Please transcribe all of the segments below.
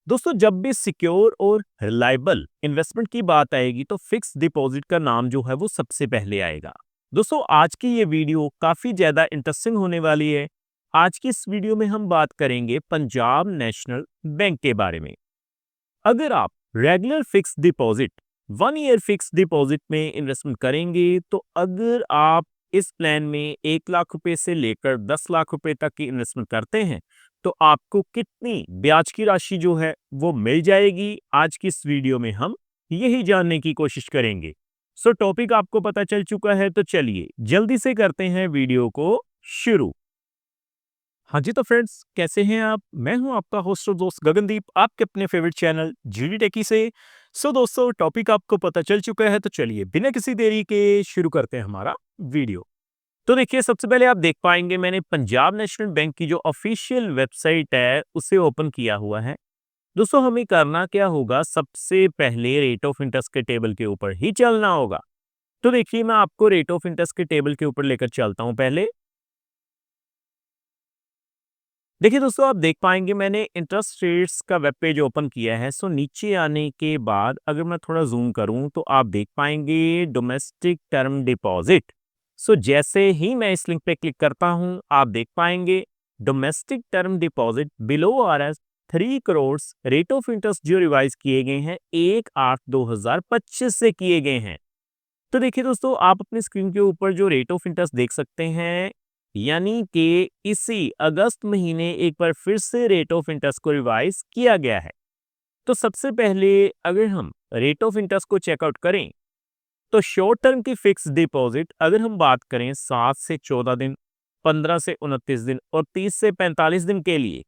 दोस्तों, जब भी सिक्योर और रिलायबल इन्वेस्टमेंट की बात आएगी तो फिक्स डिपॉजिट का नाम जो है वो सबसे पहले आएगा। दोस्तों, आज की ये वीडियो काफी ज्यादा इंटरेस्टिंग होने वाली है। आज की इस वीडियो में हम बात करेंगे पंजाब नेशनल बैंक के बारे में। अगर आप regular fix deposit 1 year fix deposit में इन्वेस्टमेंट करेंगे तो अगर आप इस प्लान में 1 लाख रुपए से लेकर 10 लाख रुपए तक की इन्वेस्टमेंट करते हैं तो आपको कितनी ब्याज की राशि जो है वो मिल जाएगी। आज की इस वीडियो में हम यही जानने की कोशिश करेंगे। सो टॉपिक आपको पता चल चुका है तो चलिए जल्दी से करते हैं वीडियो को शुरू। हाँ जी, तो फ्रेंड्स कैसे हैं आप? मैं हूं आपका होस्ट और दोस्त गगनदीप, आपके अपने फेवरेट चैनल जीडी टेकी से। सो दोस्तों, टॉपिक आपको पता चल चुका है तो चलिए बिना किसी देरी के शुरू करते हैं हमारा वीडियो। तो देखिए, सबसे पहले आप देख पाएंगे मैंने पंजाब नेशनल बैंक की जो ऑफिशियल वेबसाइट है उसे ओपन किया हुआ है। दोस्तों, हमें करना क्या होगा, सबसे पहले रेट ऑफ इंटरेस्ट के टेबल के ऊपर ही चलना होगा। तो देखिए, मैं आपको रेट ऑफ इंटरेस्ट के टेबल के ऊपर लेकर चलता हूं। पहले देखिए दोस्तों, आप देख पाएंगे मैंने इंटरेस्ट रेट्स का वेब पेज ओपन किया है। सो नीचे आने के बाद अगर मैं थोड़ा जूम करूं तो आप देख पाएंगे डोमेस्टिक टर्म डिपॉजिट। सो जैसे ही मैं इस लिंक पे क्लिक करता हूं आप देख पाएंगे domestic term deposit below RS 3 crore rate of interest जो रिवाइज किए गए हैं 1/8/2025 से किए गए हैं। तो देखिए दोस्तों, आप अपनी स्क्रीन के ऊपर जो रेट ऑफ इंटरेस्ट देख सकते हैं, यानी कि इसी अगस्त महीने एक बार फिर से रेट ऑफ इंटरेस्ट को रिवाइज किया गया है। तो सबसे पहले अगर हम रेट ऑफ इंटरेस्ट को चेकआउट करें तो शॉर्ट टर्म की फिक्स डिपॉजिट अगर हम बात करें 7 से 14 दिन, 15 से 29 दिन और 30 से 45 दिन के लिए,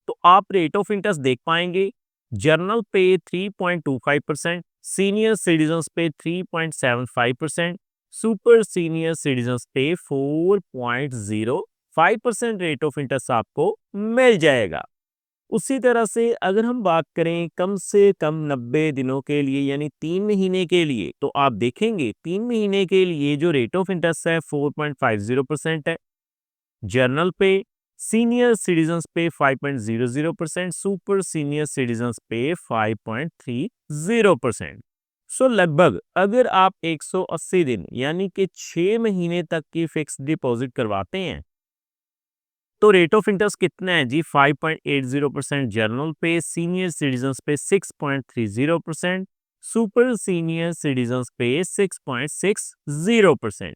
तो आप रेट ऑफ इंटरेस्ट देख पाएंगे जर्नल पे 3.25%, सीनियर सिटीजन्स पे 3.75%, सुपर सीनियर सिटीजन्स पे 4.05% रेट ऑफ इंटरेस्ट आपको मिल जाएगा। उसी तरह से अगर हम बात करें कम से कम 90 दिनों के लिए यानी 3 महीने के लिए, तो आप देखेंगे 3 महीने के लिए जो रेट ऑफ इंटरेस्ट है 4.50% है। जर्नल पे सीनियर सिटीजन्स पे 5.00%, सुपर सीनियर सिटीजन्स पे 5.30%। सो लगभग अगर आप 180 दिन यानी कि 6 महीने तक की फिक्स डिपॉजिट करवाते हैं तो रेट ऑफ इंटरेस्ट कितना है जी? 5.80% जर्नल पे, सीनियर सिटीजन्स पे 6.30%, सुपर सीनियर सिटीजन्स पे 6.60%।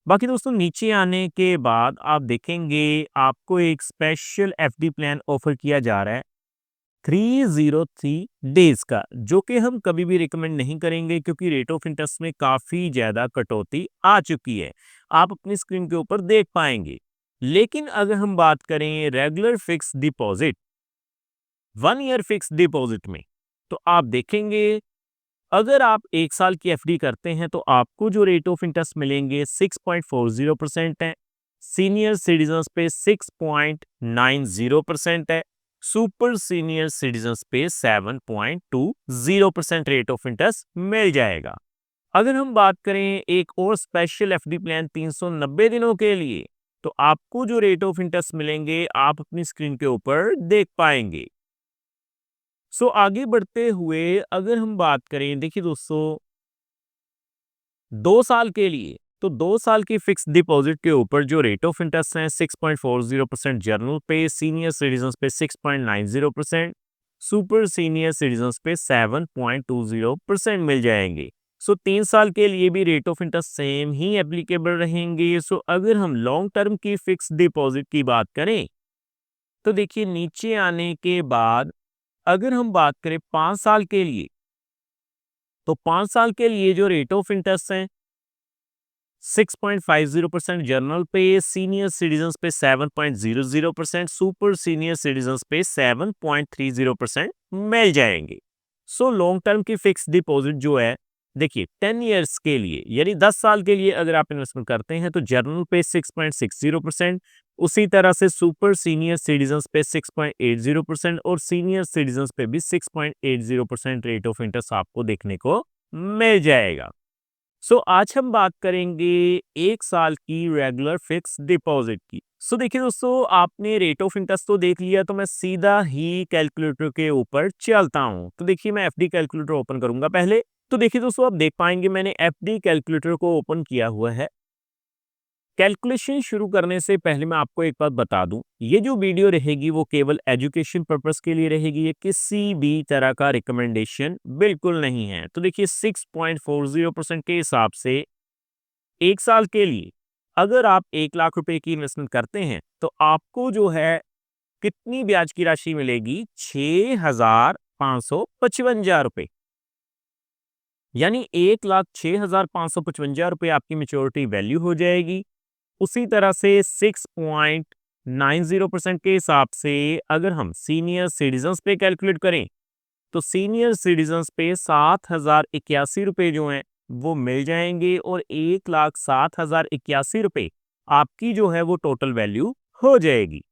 बाकी दोस्तों, नीचे आने के बाद आप देखेंगे आपको एक स्पेशल एफडी प्लान ऑफर किया जा रहा है 303 डेज का, जो कि हम कभी भी रिकमेंड नहीं करेंगे क्योंकि रेट ऑफ इंटरेस्ट में काफी ज्यादा कटौती आ चुकी है। आप अपनी स्क्रीन के ऊपर देख पाएंगे। लेकिन अगर हम बात करें regular fix deposit 1 year fix deposit में, तो आप देखेंगे अगर आप 1 साल की एफडी करते हैं तो आपको जो रेट ऑफ इंटरेस्ट मिलेंगे 6.40% है, सीनियर सिटीजन्स पे 6.90% है, सुपर सीनियर सिटीजन्स पे 7.20% रेट ऑफ इंटरेस्ट मिल जाएगा। अगर हम बात करें एक और स्पेशल एफडी प्लान 390 दिनों के लिए, तो आपको जो रेट ऑफ इंटरेस्ट मिलेंगे आप अपनी स्क्रीन के ऊपर देख पाएंगे। सो आगे बढ़ते हुए अगर हम बात करें, देखिए दोस्तों, 2 साल के लिए, तो 2 साल की फिक्स डिपॉजिट के ऊपर जो रेट ऑफ इंटरेस्ट है 6.40% जर्नल पे, सीनियर सिटीजन्स पे 6.90%, सुपर सीनियर सिटीजन्स पे 7.20% मिल जाएंगे। सो 3 साल के लिए भी rate of interest same he applicable रहेंगे। सो अगर हम लॉन्ग टर्म की फिक्स डिपॉजिट की बात करें तो देखिए नीचे आने के बाद अगर हम बात करें 5 साल के लिए, तो 5 साल के लिए जो रेट ऑफ इंटरेस्ट है 6.50% जर्नल पे, सीनियर सिटीजन्स पे 7.00%, सुपर सीनियर सिटीजन्स पे 7.30% मिल जाएंगे। सो लॉन्ग टर्म की फिक्स डिपॉजिट जो है, देखिए 10 ईयर्स के लिए यानी 10 साल के लिए अगर आप इन्वेस्टमेंट करते हैं तो जर्नल पे 6.60%, उसी तरह से सुपर सीनियर सिटीजन्स पे 6.80% और सीनियर सिटीजन्स पे भी 6.80% रेट ऑफ इंटरेस्ट आपको देखने को मिल जाएगा। आज हम बात करेंगे 1 साल की रेगुलर फिक्स डिपॉजिट की। देखिए दोस्तों, आपने रेट ऑफ इंटरेस्ट तो देख लिया, तो मैं सीधा ही कैलकुलेटर के ऊपर चलता हूँ। तो देखिए, मैं एफडी कैलकुलेटर ओपन करूंगा पहले। तो देखिए दोस्तों, आप देख पाएंगे मैंने एफडी कैलकुलेटर को ओपन किया हुआ है। कैलकुलेशन शुरू करने से पहले मैं आपको एक बात बता दूं, ये जो वीडियो रहेगी वो केवल एजुकेशन पर्पस के लिए रहेगी। ये किसी भी तरह का रिकमेंडेशन बिल्कुल नहीं है। तो देखिए, 6.40% के हिसाब से 1 साल के लिए अगर आप 1 लाख रुपए की इन्वेस्टमेंट करते हैं, तो आपको जो है कितनी ब्याज की राशि मिलेगी? 6,555 रुपए। यानी 1,06,555 रुपए आपकी मेच्योरिटी वैल्यू हो जाएगी। उसी तरह से 6.90% के हिसाब से अगर हम सीनियर सिटीजन्स पे कैलकुलेट करें, तो सीनियर सिटीजन्स पे 7,081 रुपए जो हैं वो मिल जाएंगे, और 1,07,081 रुपए आपकी जो है वो टोटल वैल्यू हो जाएगी।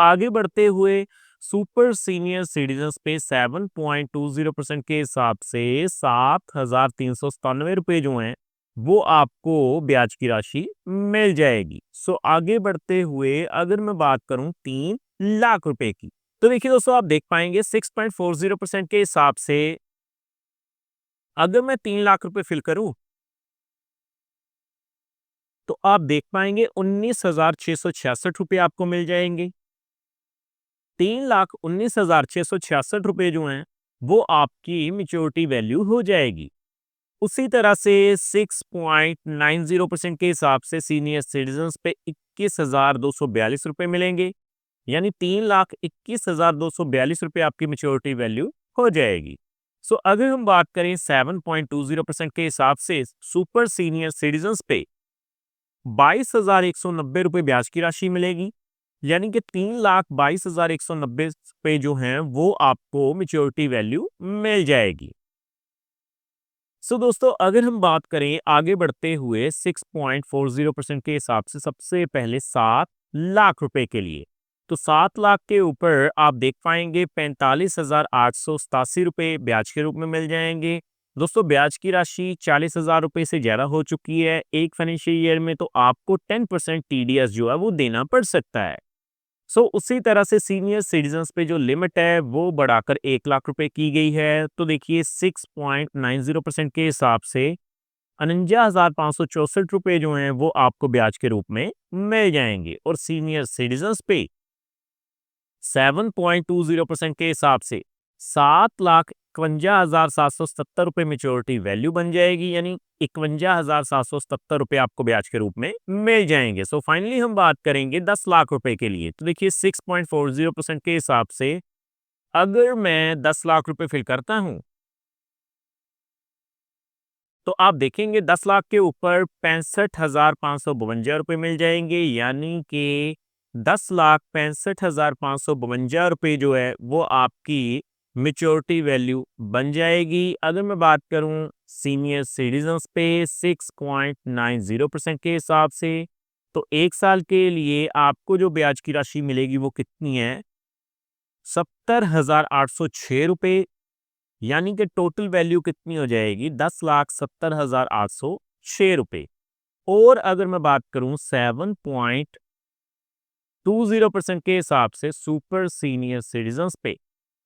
आगे बढ़ते हुए सुपर सीनियर सिटीजन्स पे 7.20% के हिसाब से 7,397 रुपए जो हैं वो आपको ब्याज की राशि मिल जाएगी। आगे बढ़ते हुए अगर मैं बात करूं 3 लाख रुपए की, तो देखिए दोस्तों, आप देख पाएंगे 6.40% के हिसाब से अगर मैं 3 लाख रुपए फिल करूं, तो आप देख पाएंगे 19,666 रुपए आपको मिल जाएंगे। 3,19,666 रुपए जो हैं वो आपकी मेच्योरिटी वैल्यू हो जाएगी। उसी तरह से 6.90% के हिसाब से सीनियर सिटीजन्स पे 21,242 रुपए मिलेंगे। यानी 3,21,242 रुपए आपकी मेच्योरिटी वैल्यू हो जाएगी। अगर हम बात करें 7.20% के हिसाब से सुपर सीनियर सिटीजन्स पे 22,190 रुपए ब्याज की राशि मिलेगी। यानी कि 3,22,190 पे जो हैं वो आपको मेच्योरिटी वैल्यू मिल जाएगी। दोस्तों, अगर हम बात करें आगे बढ़ते हुए 6.40% के हिसाब से सबसे पहले 7 लाख रुपए के लिए, तो 7 लाख के ऊपर आप देख पाएंगे 45,887 रुपए ब्याज के रूप में मिल जाएंगे। दोस्तों, ब्याज की राशि 40,000 रुपए से ज्यादा हो चुकी है एक फाइनेंशियल ईयर में, तो आपको 10% टीडीएस जो है वो देना पड़ सकता है। उसी तरह से सीनियर सिटीजन्स पे जो लिमिट है वो बढ़ाकर 1 लाख रुपए की गई है। तो देखिए, 6.90% के हिसाब से 49,564 जो हैं वो आपको ब्याज के रूप में मिल जाएंगे, और सीनियर सिटीजन्स पे 7.20% के हिसाब से 7,51,770 रुपए मेच्योरिटी वैल्यू बन जाएगी। यानी 51,770 रुपए आपको ब्याज के रूप में मिल जाएंगे। फाइनली हम बात करेंगे 10 लाख रुपए के लिए। तो देखिए, 6.40% के हिसाब से अगर मैं 10 लाख रुपए फिल करता हूं, तो आप देखेंगे 10 लाख के ऊपर 65,552 रुपए मिल जाएंगे। यानी कि 10,65,552 रुपए जो है वो आपकी मेच्योरिटी वैल्यू बन जाएगी। अगर मैं बात करूं सीनियर सिटीजन्स पे 6.90% के हिसाब से, तो 1 साल के लिए आपको जो ब्याज की राशि मिलेगी वो कितनी है? 70,806 रुपए। यानी कि टोटल वैल्यू कितनी हो जाएगी? 10,70,806 रुपए। और अगर मैं बात करूं 7.20% के हिसाब से सुपर सीनियर सिटीजन्स पे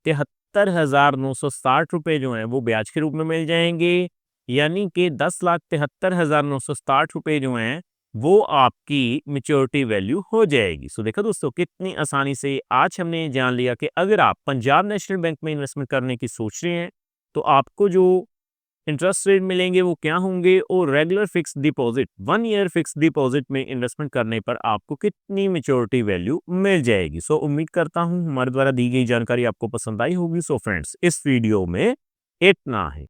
73,960 रुपए जो हैं वो ब्याज के रूप में मिल जाएंगे। यानी कि 10,73,960 रुपए जो हैं वो आपकी मेच्योरिटी वैल्यू हो जाएगी। देखा दोस्तों, कितनी आसानी से आज हमने जान लिया कि अगर आप पंजाब नेशनल बैंक में इन्वेस्टमेंट करने की सोच रहे हैं, तो आपको जो इंटरेस्ट रेट मिलेंगे वो क्या होंगे, और regular fix deposit 1 year fix deposit में इन्वेस्टमेंट करने पर आपको कितनी मेच्योरिटी वैल्यू मिल जाएगी। उम्मीद करता हूं हमारे द्वारा दी गई जानकारी आपको पसंद आई होगी। फ्रेंड्स, इस वीडियो में इतना है।